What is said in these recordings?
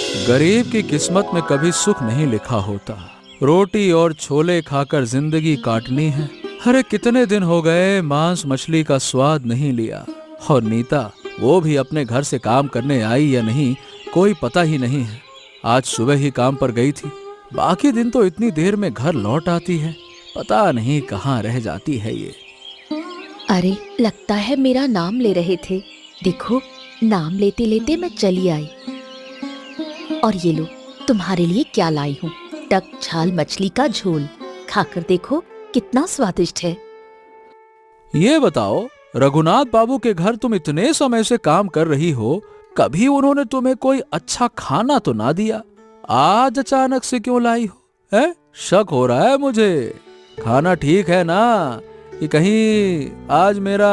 गरीब की किस्मत में कभी सुख नहीं लिखा होता। रोटी और छोले खाकर जिंदगी काटनी है। अरे कितने दिन हो गए मांस मछली का स्वाद नहीं लिया। और नीता, वो भी अपने घर से काम करने आई या नहीं कोई पता ही नहीं है। आज सुबह ही काम पर गई थी, बाकी दिन तो इतनी देर में घर लौट आती है। पता नहीं कहाँ रह जाती है ये। अरे लगता है मेरा नाम ले रहे थे। देखो, नाम लेते लेते मैं चली आई। और ये लो, तुम्हारे लिए क्या लाई हूँ। टक झाल मछली का झोल, खाकर देखो कितना स्वादिष्ट है। ये बताओ, रघुनाथ बाबू के घर तुम इतने समय से काम कर रही हो, कभी उन्होंने तुम्हें कोई अच्छा खाना तो ना दिया? आज अचानक से क्यों लाई हो? है शक हो रहा है मुझे। खाना ठीक है ना, कि कहीं आज मेरा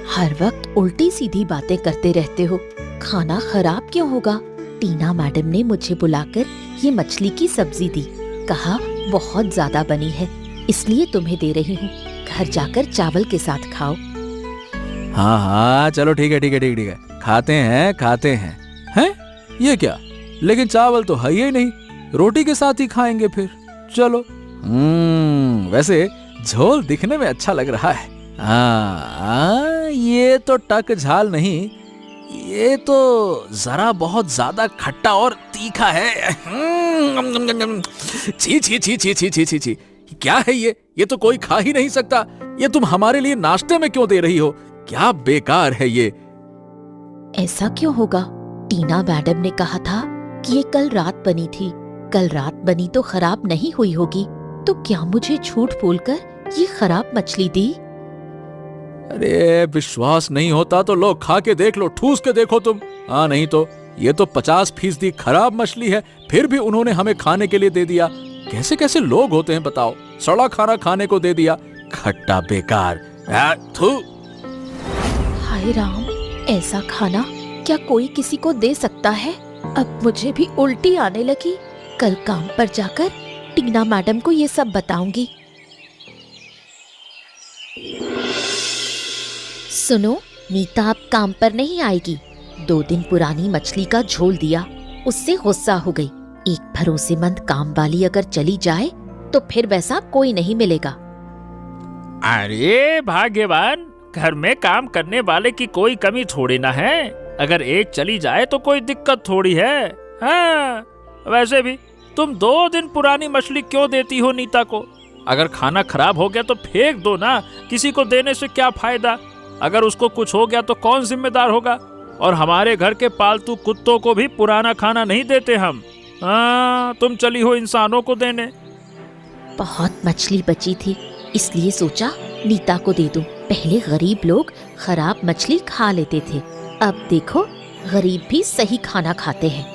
हर वक्त उल्टी सीधी बातें करते रहते हो। खाना खराब क्यों होगा? टीना मैडम ने मुझे बुलाकर ये मछली की सब्जी दी। कहा बहुत ज्यादा बनी है, इसलिए तुम्हें दे रही हूँ। घर जाकर चावल के साथ खाओ। हाँ हाँ चलो ठीक है ठीक है ठीक है, खाते हैं। हैं? ये क्या? लेकिन चावल तो है ही नहीं, रोटी के साथ ही खाएंगे फिर। चलो। वैसे झोल दिखने में अच्छा लग रहा है। हाँ, ये तो टक झाल नहीं, ये तो जरा बहुत ज्यादा खट्टा और तीखा है। छी छी छी छी छी छी छी छी, क्या है ये तो कोई खा ही नहीं सकता। ये तुम हमारे लिए नाश्ते में क्यों दे रही हो? क्या बेकार है ये। ऐसा क्यों होगा? टीना मैडम ने कहा था कि ये कल रात बनी थी। कल रात बनी तो खराब नहीं हुई होगी, तो क्या मुझे झूठ बोलकर ये खराब मछली दी? अरे विश्वास नहीं होता तो लो, खा के देख लो, ठूस के देखो तुम। हाँ नहीं तो ये तो 50% खराब मछली है, फिर भी उन्होंने हमें खाने के लिए दे दिया। कैसे कैसे लोग होते हैं बताओ, सड़ा खाना खाने को दे दिया। खट्टा बेकार। थू। हाय राम, ऐसा खाना क्या कोई किसी को दे सकता है? अब मुझे भी उल्टी आने लगी। कल काम पर जाकर टीना मैडम को ये सब बताऊंगी। सुनो, नीता अब काम पर नहीं आएगी। 2 दिन पुरानी मछली का झोल दिया, उससे गुस्सा हो गई। एक भरोसेमंद काम वाली अगर चली जाए तो फिर वैसा कोई नहीं मिलेगा। अरे भाग्यवान, घर में काम करने वाले की कोई कमी थोड़ी ना है। अगर एक चली जाए तो कोई दिक्कत थोड़ी है। हाँ, वैसे भी तुम 2 दिन पुरानी मछली क्यों देती हो नीता को? अगर खाना खराब हो गया तो फेंक दो ना, किसी को देने से क्या फायदा? अगर उसको कुछ हो गया तो कौन जिम्मेदार होगा? और हमारे घर के पालतू कुत्तों को भी पुराना खाना नहीं देते हम। हाँ, तुम चली हो इंसानों को देने। बहुत मछली बची थी, इसलिए सोचा नीता को दे दूं। पहले गरीब लोग खराब मछली खा लेते थे, अब देखो गरीब भी सही खाना खाते हैं।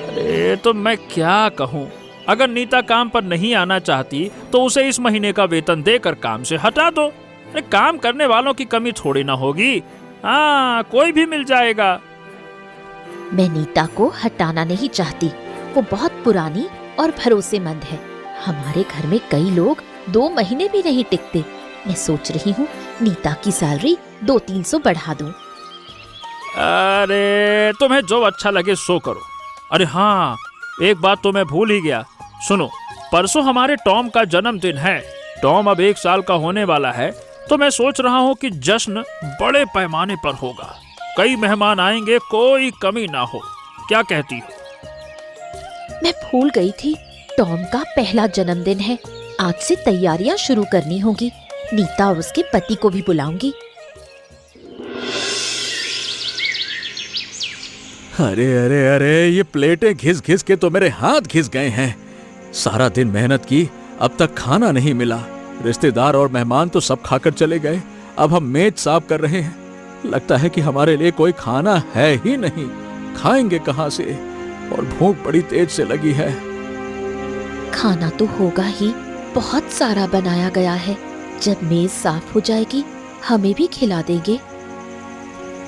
अरे तो मैं क्या कहूँ, अगर नीता काम पर नहीं आना चाहती तो उसे इस महीने का वेतन देकर काम से हटा दो। अरे काम करने वालों की कमी थोड़ी ना होगी। हाँ, कोई भी मिल जाएगा। मैं नीता को हटाना नहीं चाहती, वो बहुत पुरानी और भरोसेमंद है। हमारे घर में कई लोग 2 महीने भी नहीं टिकते। मैं सोच रही हूँ नीता की सैलरी 200-300 बढ़ा दूं। अरे तुम्हें जो अच्छा लगे सो करो। अरे हाँ, एक बात तो मैं भूल ही गया। सुनो, परसों हमारे टॉम का जन्मदिन है। टॉम अब 1 साल का होने वाला है, तो मैं सोच रहा हूँ कि जश्न बड़े पैमाने पर होगा। कई मेहमान आएंगे, कोई कमी ना हो। क्या कहती हो? मैं भूल गई थी, टॉम का पहला जन्मदिन है। आज से तैयारियां शुरू करनी होगी। नीता और उसके पति को भी बुलाऊंगी। अरे अरे अरे, ये प्लेटें घिस घिस के तो मेरे हाथ घिस गए हैं। सारा दिन मेहनत की, अब तक खाना नहीं मिला। रिश्तेदार और मेहमान तो सब खाकर चले गए, अब हम मेज साफ कर रहे हैं। लगता है कि हमारे लिए कोई खाना है ही नहीं। खाएंगे कहाँ से? और भूख बड़ी तेज से लगी है। खाना तो होगा ही, बहुत सारा बनाया गया है। जब मेज साफ हो जाएगी हमें भी खिला देंगे।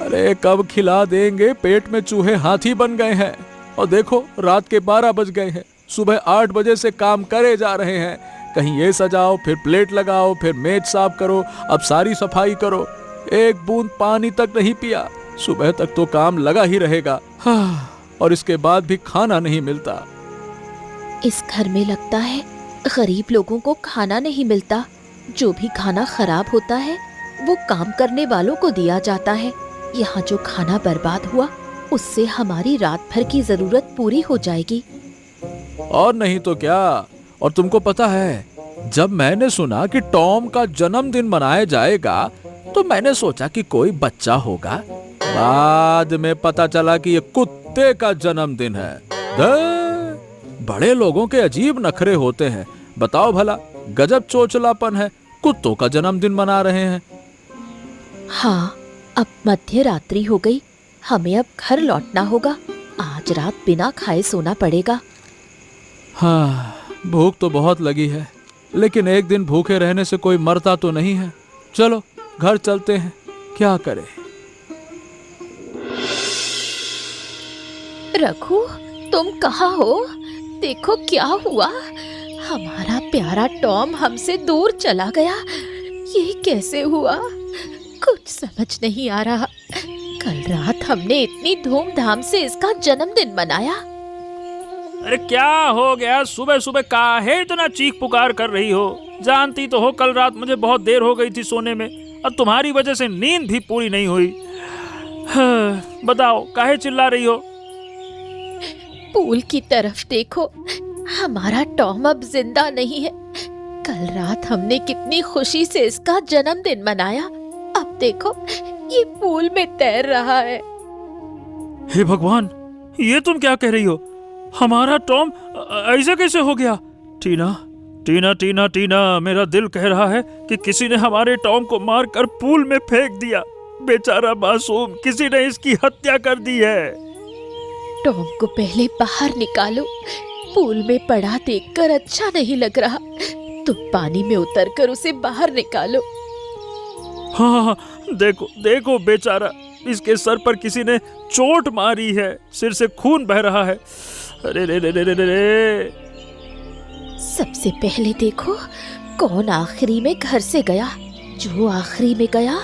अरे कब खिला देंगे, पेट में चूहे हाथी बन गए हैं। और देखो रात के 12 बज गए हैं, सुबह 8 बजे से काम करे जा रहे हैं। कहीं ये सजाओ, फिर प्लेट लगाओ, फिर मेज साफ करो, अब सारी सफाई करो। एक बूंद पानी तक नहीं पिया। सुबह तक तो काम लगा ही रहेगा, और इसके बाद भी खाना नहीं मिलता। इस घर में लगता है गरीब लोगों को खाना नहीं मिलता। जो भी खाना खराब होता है वो काम करने वालों को दिया जाता है। यहाँ जो खाना बर्बाद हुआ उससे हमारी रात भर की जरूरत पूरी हो जाएगी। और नहीं तो क्या। और तुमको पता है, जब मैंने सुना कि टॉम का जन्मदिन मनाया जाएगा तो मैंने सोचा कि कोई बच्चा होगा। बाद में पता चला कि ये कुत्ते का जन्मदिन है। बड़े लोगों के अजीब नखरे होते हैं। बताओ भला, गजब चोचलापन है, कुत्तों का जन्मदिन मना रहे हैं। हाँ, अब मध्य रात्रि हो गई, हमें अब घर लौटना होगा। आज रात बिना खाए सोना पड़ेगा। हाँ, भूख तो बहुत लगी है, लेकिन एक दिन भूखे रहने से कोई मरता तो नहीं है। चलो घर चलते हैं, क्या करें। रघु, तुम कहाँ हो? देखो क्या हुआ। हमारा प्यारा टॉम हमसे दूर चला गया। ये कैसे हुआ? कुछ समझ नहीं आ रहा। कल रात हमने इतनी धूमधाम से इसका जन्मदिन मनाया। अरे क्या हो गया? सुबह सुबह काहे इतना चीख पुकार कर रही हो? जानती तो हो कल रात मुझे बहुत देर हो गई थी सोने में, और तुम्हारी वजह से नींद भी पूरी नहीं हुई। बताओ काहे चिल्ला रही हो? पूल की तरफ देखो, हमारा टॉम अब जिंदा नहीं है। कल रात हमने कितनी खुशी से इसका जन्मदिन मनाया, अब देखो ये पूल में तैर रहा है। हे भगवान, ये तुम क्या कह रही हो? हमारा टॉम ऐसे कैसे हो गया? टीना टीना टीना टीना, मेरा दिल कह रहा है कि किसी ने हमारे टॉम को मारकर पूल में फेंक दिया। बेचारा मासूम, किसी ने इसकी हत्या कर दी है। टॉम को पहले बाहर निकालो, पूल में पड़ा देखकर अच्छा नहीं लग रहा। तुम पानी में उतरकर उसे बाहर निकालो। हाँ, देखो देखो बेचारा, इसके सर पर किसी ने चोट मारी है, सिर से खून बह रहा है। अरे रे रे रे रे रे। सबसे पहले देखो कौन आखिरी में घर से गया। जो आखिरी में गया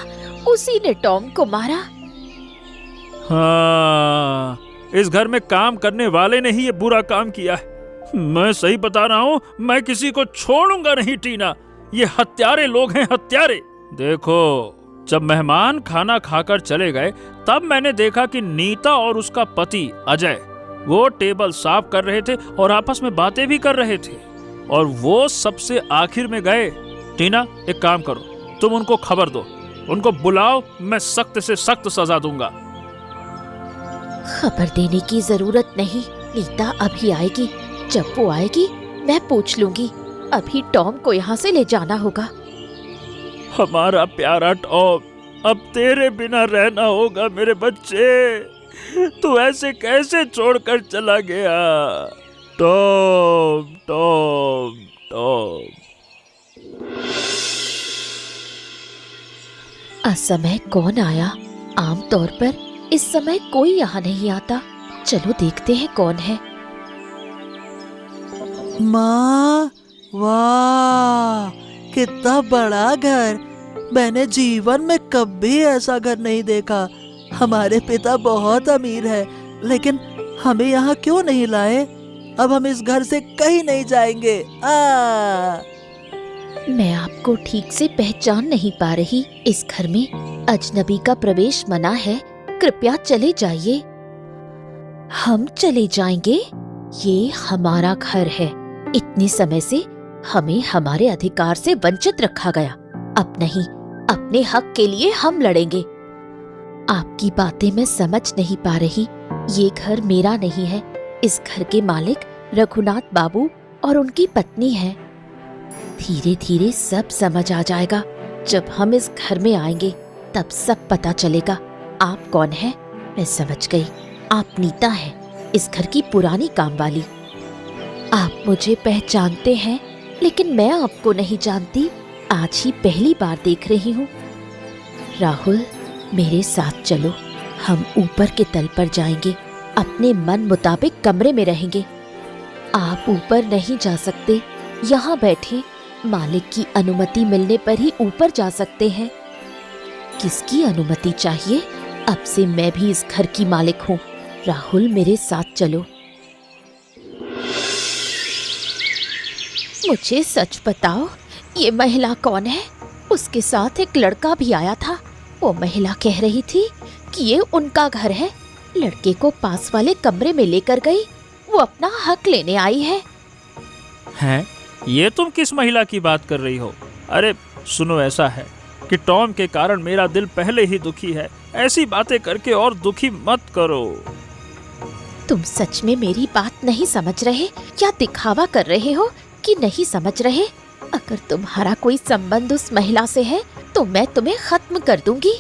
उसी ने टॉम को मारा। हाँ, इस घर में काम करने वाले ने ही ये बुरा काम किया है। मैं सही बता रहा हूँ, मैं किसी को छोड़ूंगा नहीं टीना। ये हत्यारे लोग हैं, हत्यारे। देखो, जब मेहमान खाना खाकर चले गए तब मैंने देखा कि नीता और उसका पति अजय वो टेबल साफ कर रहे थे और आपस में बातें भी कर रहे थे, और वो सबसे आखिर में गए। टीना, एक काम करो, तुम उनको खबर दो, उनको बुलाओ, मैं सख्त से सख्त सजा दूंगा। खबर देने की जरूरत नहीं, नीता अभी आएगी। जब वो आएगी मैं पूछ लूंगी। अभी टॉम को यहाँ से ले जाना होगा। हमारा प्यारा टॉम, अब तेरे बिना रहना होगा मेरे बच्चे। तू ऐसे कैसे छोड़कर चला गया? Tom Tom Tom. असमय कौन आया? आमतौर पर इस समय कोई यहाँ नहीं आता। चलो देखते हैं कौन है। माँ, वाह कितना बड़ा घर। मैंने जीवन में कभी ऐसा घर नहीं देखा। हमारे पिता बहुत अमीर है, लेकिन हमें यहाँ क्यों नहीं लाए? अब हम इस घर से कहीं नहीं जाएंगे। मैं आपको ठीक से पहचान नहीं पा रही। इस घर में अजनबी का प्रवेश मना है, कृपया चले जाइए। हम चले जाएंगे? ये हमारा घर है। इतने समय से हमें हमारे अधिकार से वंचित रखा गया। अब नहीं, अपने हक के लिए हम लड़ेंगे। आपकी बातें मैं समझ नहीं पा रही। ये घर मेरा नहीं है। इस घर के मालिक रघुनाथ बाबू और उनकी पत्नी है। धीरे धीरे सब समझ आ जाएगा। जब हम इस घर में आएंगे तब सब पता चलेगा। आप कौन हैं? मैं समझ गई, आप नीता हैं, इस घर की पुरानी काम वाली। आप मुझे पहचानते हैं, लेकिन मैं आपको नहीं जानती। आज ही पहली बार देख रही हूँ। राहुल, मेरे साथ चलो। हम ऊपर के तल पर जाएंगे, अपने मन मुताबिक कमरे में रहेंगे। आप ऊपर नहीं जा सकते, यहाँ बैठे। मालिक की अनुमति मिलने पर ही ऊपर जा सकते हैं। किसकी अनुमति चाहिए? अब से मैं भी इस घर की मालिक हूँ। राहुल, मेरे साथ चलो। मुझे सच बताओ, ये महिला कौन है? उसके साथ एक लड़का भी आया था। वो महिला कह रही थी कि ये उनका घर है। लड़के को पास वाले कमरे में लेकर गई। वो अपना हक लेने आई है। हैं? ये तुम किस महिला की बात कर रही हो? अरे सुनो, ऐसा है कि टॉम के कारण मेरा दिल पहले ही दुखी है। ऐसी बातें करके और दुखी मत करो। तुम सच में मेरी बात नहीं समझ रहे या दिखावा कर रहे हो कि नहीं समझ रहे? अगर तुम्हारा कोई संबंध उस महिला से है तो मैं तुम्हें खत्म कर दूंगी।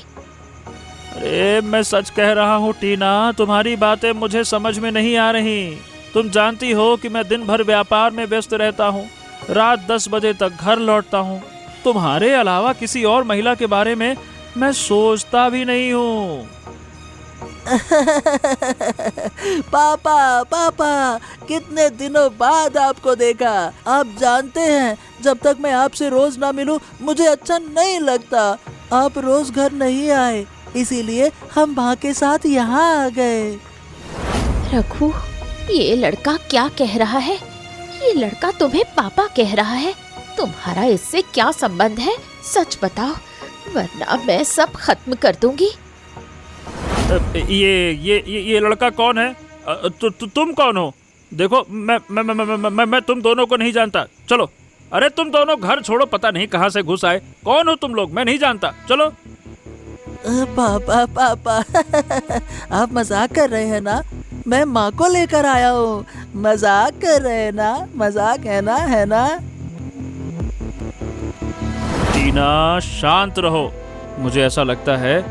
अरे मैं सच कह रहा हूँ टीना, तुम्हारी बातें मुझे समझ में नहीं आ रही। तुम जानती हो कि मैं दिन भर व्यापार में व्यस्त रहता हूँ, रात 10 बजे तक घर लौटता हूँ। तुम्हारे अलावा किसी और महिला के बारे में मैं सोचता भी नहीं हूँ। पापा पापा, कितने दिनों बाद आपको देखा। आप जानते हैं, जब तक मैं आपसे रोज ना मिलूं मुझे अच्छा नहीं लगता। आप रोज घर नहीं आए, इसीलिए हम माँ के साथ यहाँ आ गए। रघु, ये लड़का क्या कह रहा है? ये लड़का तुम्हें पापा कह रहा है। तुम्हारा इससे क्या संबंध है? सच बताओ, वरना मैं सब खत्म कर दूंगी। ये लड़का कौन है? तुम कौन हो? देखो, मैं तुम दोनों को नहीं जानता। चलो। अरे तुम दोनों घर छोड़ो, पता नहीं कहाँ से घुस आए। कौन हो तुम लोग? मैं नहीं जानता। चलो। पापा पापा आप मजाक कर रहे हैं ना? मैं माँ को लेकर आया हूँ। मजाक कर रहे हैं ना? मजाक है ना? है ना? टीना, शांत रहो। मुझे ऐसा लगता है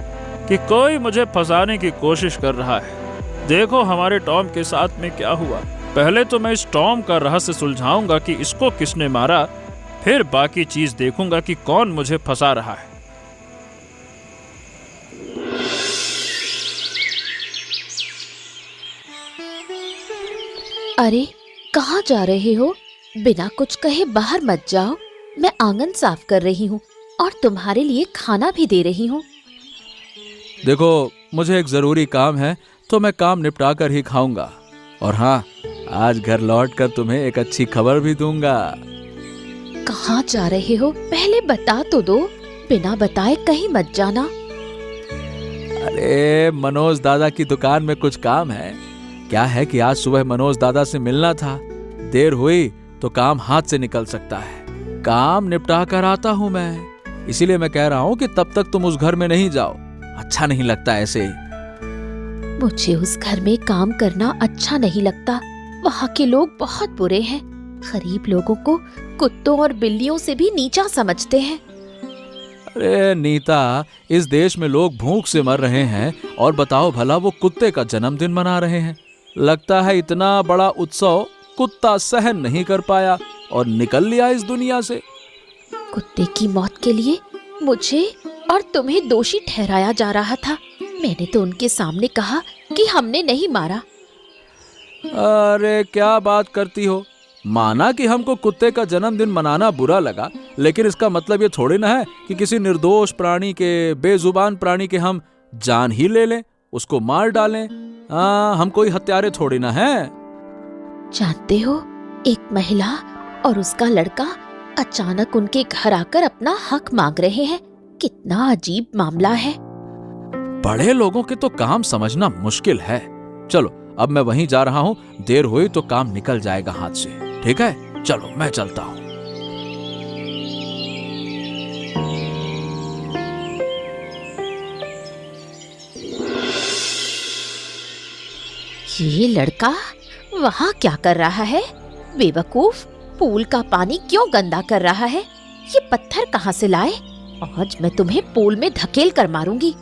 कि कोई मुझे फंसाने की कोशिश कर रहा है। देखो हमारे टॉम के साथ में क्या हुआ। पहले तो मैं इस टॉम का रहस्य सुलझाऊंगा कि इसको किसने मारा, फिर बाकी चीज देखूंगा कि कौन मुझे फंसा रहा है। अरे कहाँ जा रहे हो? बिना कुछ कहे बाहर मत जाओ। मैं आंगन साफ कर रही हूँ और तुम्हारे लिए खाना भी दे रही हूँ। देखो, मुझे एक जरूरी काम है तो मैं काम निपटा कर ही खाऊंगा। और हाँ, आज घर लौटकर तुम्हें एक अच्छी खबर भी दूंगा। कहाँ जा रहे हो? पहले बता तो दो। बिना बताए कहीं मत जाना। अरे मनोज दादा की दुकान में कुछ काम है। क्या है कि आज सुबह मनोज दादा से मिलना था। देर हुई तो काम हाथ से निकल सकता है। काम निपटा कर आता हूँ मैं, इसीलिए मैं कह रहा हूँ कि तब तक तुम उस घर में नहीं जाओ। अच्छा नहीं लगता ऐसे। मुझे उस घर में काम करना अच्छा नहीं लगता। वहाँ के लोग बहुत बुरे हैं। गरीब लोगों को कुत्तों और बिल्लियों से भी नीचा समझते हैं। अरे नीता, इस देश में लोग भूख से मर रहे हैं और बताओ भला वो कुत्ते का जन्मदिन मना रहे हैं। लगता है इतना बड़ा उत्सव कुत्ता सहन नहीं कर पाया और निकल लिया इस दुनिया से। कुत्ते की मौत के लिए मुझे और तुम्हें दोषी ठहराया जा रहा था। मैंने तो उनके सामने कहा कि हमने नहीं मारा। अरे क्या बात करती हो? माना कि हमको कुत्ते का जन्मदिन मनाना बुरा लगा, लेकिन इसका मतलब ये थोड़ी ना है कि किसी निर्दोष प्राणी के, बेजुबान प्राणी के हम जान ही ले लें, उसको मार डालें। हम कोई हत्यारे थोड़ी ना हैं। जानते हो, एक महिला और उसका लड़का अचानक उनके घर आकर अपना हक मांग रहे हैं। कितना अजीब मामला है। बड़े लोगों के तो काम समझना मुश्किल है। चलो, अब मैं वहीं जा रहा हूँ। देर हुई तो काम निकल जाएगा हाथ से। ठीक है, चलो मैं चलता हूँ। ये लड़का वहाँ क्या कर रहा है? बेवकूफ, पूल का पानी क्यों गंदा कर रहा है? ये पत्थर कहाँ से लाए? आज मैं तुम्हें पूल में धकेल कर मारूंगी।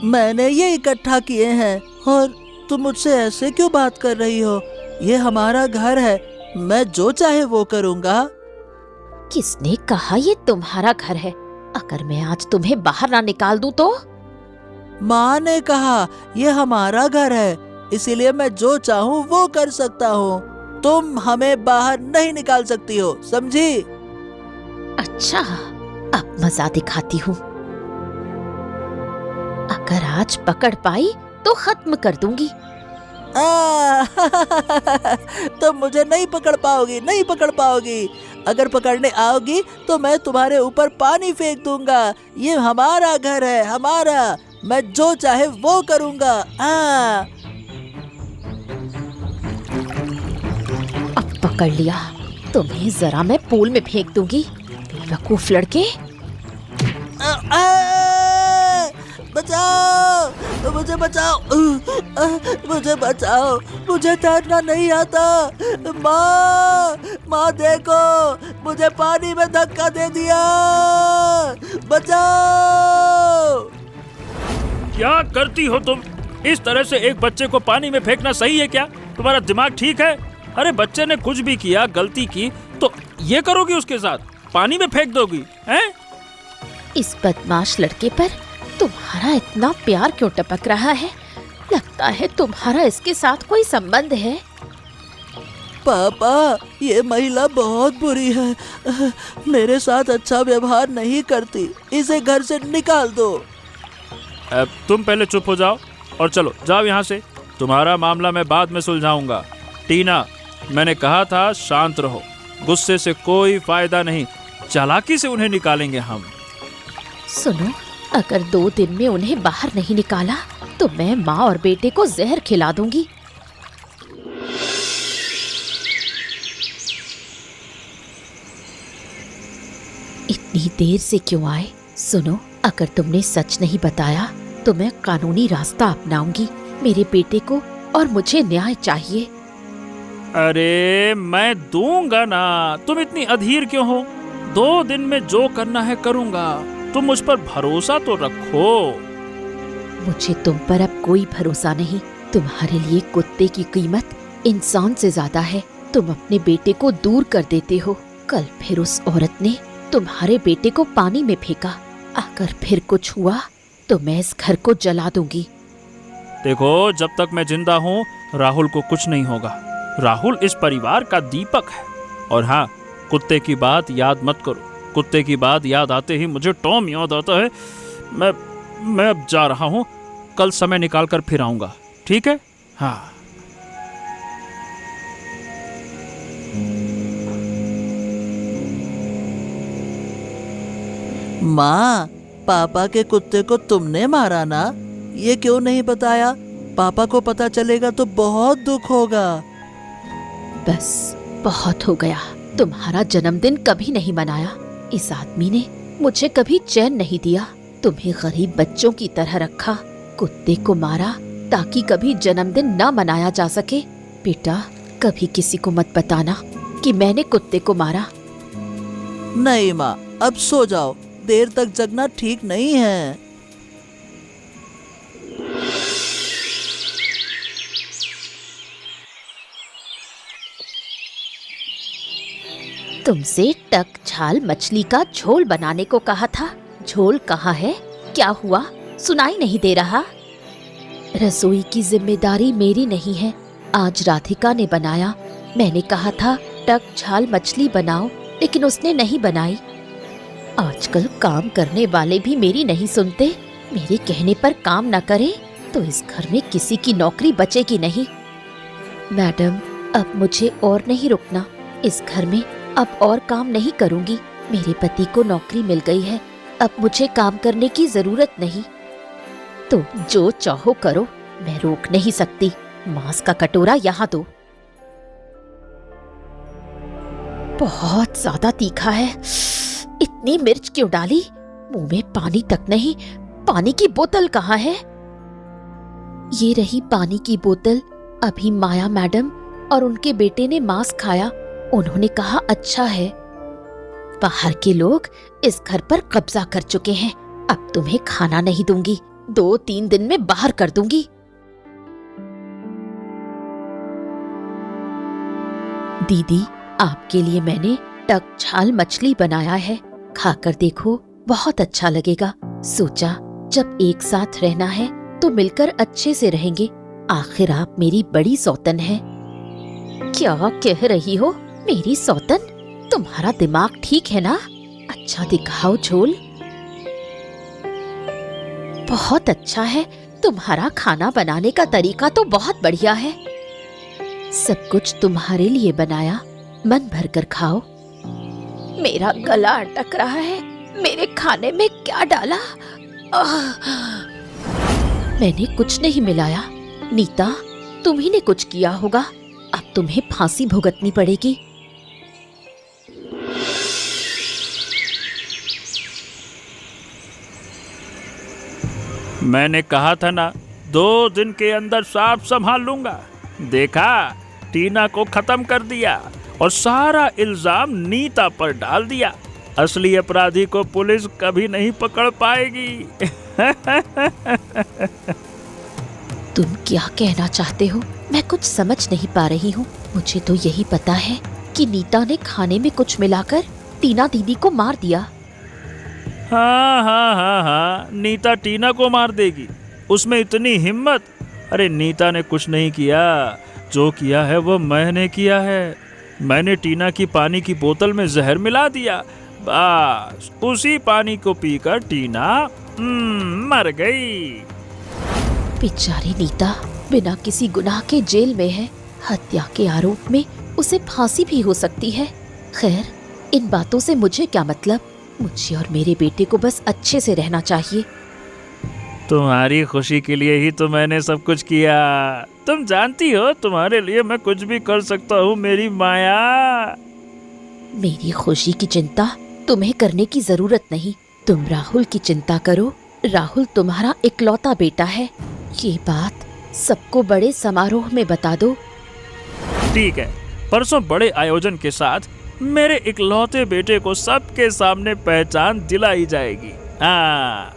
मैंने ये इकट्ठा किए हैं और तुम मुझसे ऐसे क्यों बात कर रही हो? ये हमारा घर है, मैं जो चाहे वो करूँगा। किसने कहा ये तुम्हारा घर है? अगर मैं आज तुम्हें बाहर ना निकाल दूं तो? माँ ने कहा ये हमारा घर है, इसीलिए मैं जो चाहूँ वो कर सकता हूँ। तुम हमें बाहर नहीं निकाल सकती हो, समझी? अच्छा, अब मजा दिखाती हूँ। अगर आज पकड़ पाई तो खत्म कर दूंगी। तुम मुझे नहीं पकड़ पाओगी, नहीं पकड़ पाओगी। अगर पकड़ने आओगी तो मैं तुम्हारे ऊपर पानी फेंक दूंगा। ये हमारा घर है, हमारा। मैं जो चाहे वो करूंगा। अब पकड़ लिया, तुम्हें जरा मैं पूल में फेंक दूंगी, बेवकूफ लड़के। बचाओ, मुझे बचाओ, मुझे बचाओ, मुझे तैरना नहीं आता। माँ, माँ देखो, मुझे पानी में धक्का दे दिया। बचाओ। क्या करती हो तुम? इस तरह से एक बच्चे को पानी में फेंकना सही है क्या? तुम्हारा दिमाग ठीक है? अरे बच्चे ने कुछ भी किया, गलती की, तो ये करोगी उसके साथ? पानी में फेंक दोगी हैं? इस बदमाश लड़के पर तुम्हारा इतना प्यार क्यों टपक रहा है? लगता है तुम्हारा इसके साथ कोई संबंध है। पापा, ये महिला बहुत बुरी है, मेरे साथ अच्छा व्यवहार नहीं करती। इसे घर से निकाल दो। तुम पहले चुप हो जाओ और चलो जाओ यहाँ से। तुम्हारा मामला मैं बाद में सुलझाऊंगा। टीना, मैंने कहा था शांत रहो, गुस्से से कोई फायदा नहीं, चालाकी से उन्हें निकालेंगे हम। सुनो, अगर 2 दिन में उन्हें बाहर नहीं निकाला तो मैं माँ और बेटे को जहर खिला दूंगी। इतनी देर से क्यों आए? सुनो, अगर तुमने सच नहीं बताया तो मैं कानूनी रास्ता अपनाऊंगी। मेरे बेटे को और मुझे न्याय चाहिए। अरे मैं दूंगा ना, तुम इतनी अधीर क्यों हो? 2 दिन में जो करना है करूंगा, तुम मुझ पर भरोसा तो रखो। मुझे तुम पर अब कोई भरोसा नहीं। तुम्हारे लिए कुत्ते की कीमत इंसान से ज्यादा है। तुम अपने बेटे को दूर कर देते हो। कल फिर उस औरत ने तुम्हारे बेटे को पानी में फेंका। अगर फिर कुछ हुआ तो मैं इस घर को जला दूंगी। देखो, जब तक मैं जिंदा हूँ राहुल को कुछ नहीं होगा। राहुल इस परिवार का दीपक है। और हाँ, कुत्ते की बात याद मत करो। कुत्ते की बात याद आते ही मुझे टॉम याद आता है। मैं अब जा रहा हूँ, कल समय निकाल कर फिर आऊंगा, ठीक है? हाँ। माँ, पापा के कुत्ते को तुमने मारा ना? ये क्यों नहीं बताया? पापा को पता चलेगा तो बहुत दुख होगा। बस बहुत हो गया। तुम्हारा जन्मदिन कभी नहीं मनाया। इस आदमी ने मुझे कभी चैन नहीं दिया। तुम्हें गरीब बच्चों की तरह रखा। कुत्ते को मारा ताकि कभी जन्मदिन ना मनाया जा सके। बेटा, कभी किसी को मत बताना कि मैंने कुत्ते को मारा। नहीं माँ, अब सो जाओ। देर तक जगना ठीक नहीं है। तुमसे टक छाल मछली का झोल बनाने को कहा था। झोल कहाँ है? क्या हुआ? सुनाई नहीं दे रहा। रसोई की जिम्मेदारी मेरी नहीं है, आज राधिका ने बनाया। मैंने कहा था टक छाल मछली बनाओ, लेकिन उसने नहीं बनाई। आजकल काम करने वाले भी मेरी नहीं सुनते। मेरे कहने पर काम न करें तो इस घर में किसी की नौकरी बचेगी नहीं। मैडम, अब मुझे और नहीं रुकना। इस घर में अब और काम नहीं करूंगी। मेरे पति को नौकरी मिल गई है, अब मुझे काम करने की जरूरत नहीं। तो जो चाहो करो, मैं रोक नहीं सकती। मांस का कटोरा यहाँ दो। बहुत ज्यादा तीखा है। इतनी मिर्च क्यों डाली? मुंह में पानी तक नहीं। पानी की बोतल कहाँ है? ये रही पानी की बोतल। अभी माया मैडम और उनके बेटे ने मांस खाया। उन्होंने कहा अच्छा है। बाहर के लोग इस घर पर कब्जा कर चुके हैं। अब तुम्हें खाना नहीं दूंगी। 2-3 दिन में बाहर कर दूंगी। दीदी, आपके लिए मैंने टक छाल मछली बनाया है, खाकर देखो, बहुत अच्छा लगेगा। सोचा जब एक साथ रहना है तो मिलकर अच्छे से रहेंगे। आखिर आप मेरी बड़ी सौतन है। क्या कह रही हो? मेरी सौतन? तुम्हारा दिमाग ठीक है ना? अच्छा दिखाओ झोल। बहुत अच्छा है, तुम्हारा खाना बनाने का तरीका तो बहुत बढ़िया है। सब कुछ तुम्हारे लिए बनाया, मन भर कर खाओ। मेरा गला अटक रहा है, मेरे खाने में क्या डाला? मैंने कुछ नहीं मिलाया। नीता, तुम्ही ने कुछ किया होगा, अब तुम्हें फांसी भुगतनी पड़ेगी। मैंने कहा था ना, 2 दिन के अंदर साफ संभाल लूंगा। देखा, टीना को खत्म कर दिया और सारा इल्जाम नीता पर डाल दिया। असली अपराधी को पुलिस कभी नहीं पकड़ पाएगी। तुम क्या कहना चाहते हो? मैं कुछ समझ नहीं पा रही हूँ। मुझे तो यही पता है कि नीता ने खाने में कुछ मिलाकर टीना दीदी को मार दिया। हाँ, नीता टीना को मार देगी, उसमें इतनी हिम्मत? अरे नीता ने कुछ नहीं किया, जो किया है वो मैंने किया है। मैंने टीना की पानी की बोतल में जहर मिला दिया, बस उसी पानी को पीकर टीना मर गई। बेचारी नीता बिना किसी गुनाह के जेल में है। हत्या के आरोप में उसे फांसी भी हो सकती है। खैर, इन बातों से मुझे क्या मतलब? मुझे और मेरे बेटे को बस अच्छे से रहना चाहिए। तुम्हारी खुशी के लिए ही तो मैंने सब कुछ किया। तुम जानती हो, तुम्हारे लिए मैं कुछ भी कर सकता हूँ मेरी माया। मेरी खुशी की चिंता तुम्हें करने की जरूरत नहीं। तुम राहुल की चिंता करो। राहुल तुम्हारा इकलौता बेटा है। ये बात सबको बड़े समारोह में बता दो। ठीक है, परसों बड़े आयोजन के साथ मेरे इकलौते बेटे को सबके सामने पहचान दिलाई जाएगी। हाँ।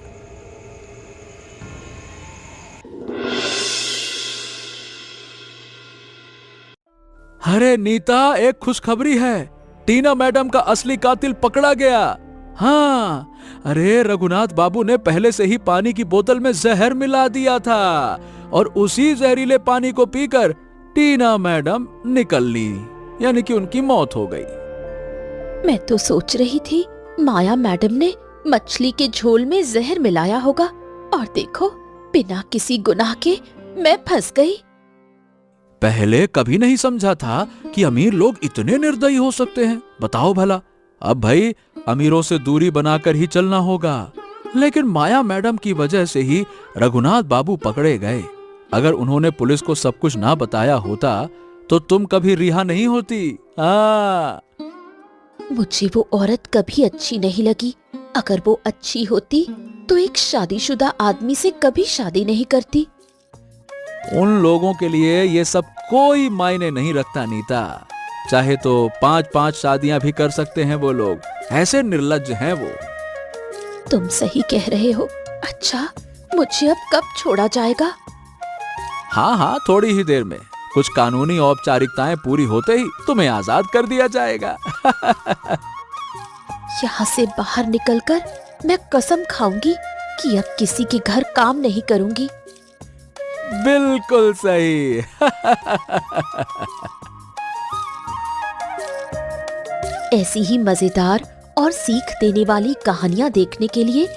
अरे नीता, एक खुशखबरी है। टीना मैडम का असली कातिल पकड़ा गया। हाँ, अरे रघुनाथ बाबू ने पहले से ही पानी की बोतल में जहर मिला दिया था और उसी जहरीले पानी को पीकर टीना मैडम निकल ली, यानी कि उनकी मौत हो गई। मैं तो सोच रही थी माया मैडम ने मछली के झोल में जहर मिलाया होगा, और देखो, बिना किसी गुनाह के मैं फंस गई। पहले कभी नहीं समझा था कि अमीर लोग इतने निर्दयी हो सकते हैं। बताओ भला। अब भाई, अमीरों से दूरी बनाकर ही चलना होगा। लेकिन माया मैडम की वजह से ही रघुनाथ बाबू पकड़े गए। अगर उन्होंने पुलिस को सब कुछ ना बताया होता तो तुम कभी रिहा नहीं होती। मुझे वो औरत कभी अच्छी नहीं लगी। अगर वो अच्छी होती तो एक शादीशुदा आदमी से कभी शादी नहीं करती। उन लोगों के लिए ये सब कोई मायने नहीं रखता नीता। चाहे तो 5-5 शादियां भी कर सकते हैं वो लोग। ऐसे निर्लज्ज हैं वो। तुम सही कह रहे हो। अच्छा, मुझे अब कब छोड़ा जाएगा? हाँ, थोड़ी ही देर में। कुछ कानूनी औपचारिकताएं पूरी होते ही तुम्हें आजाद कर दिया जाएगा। यहाँ से बाहर निकलकर मैं कसम खाऊंगी कि अब किसी के घर काम नहीं करूंगी। बिल्कुल सही। ऐसी ही मजेदार और सीख देने वाली कहानियां देखने के लिए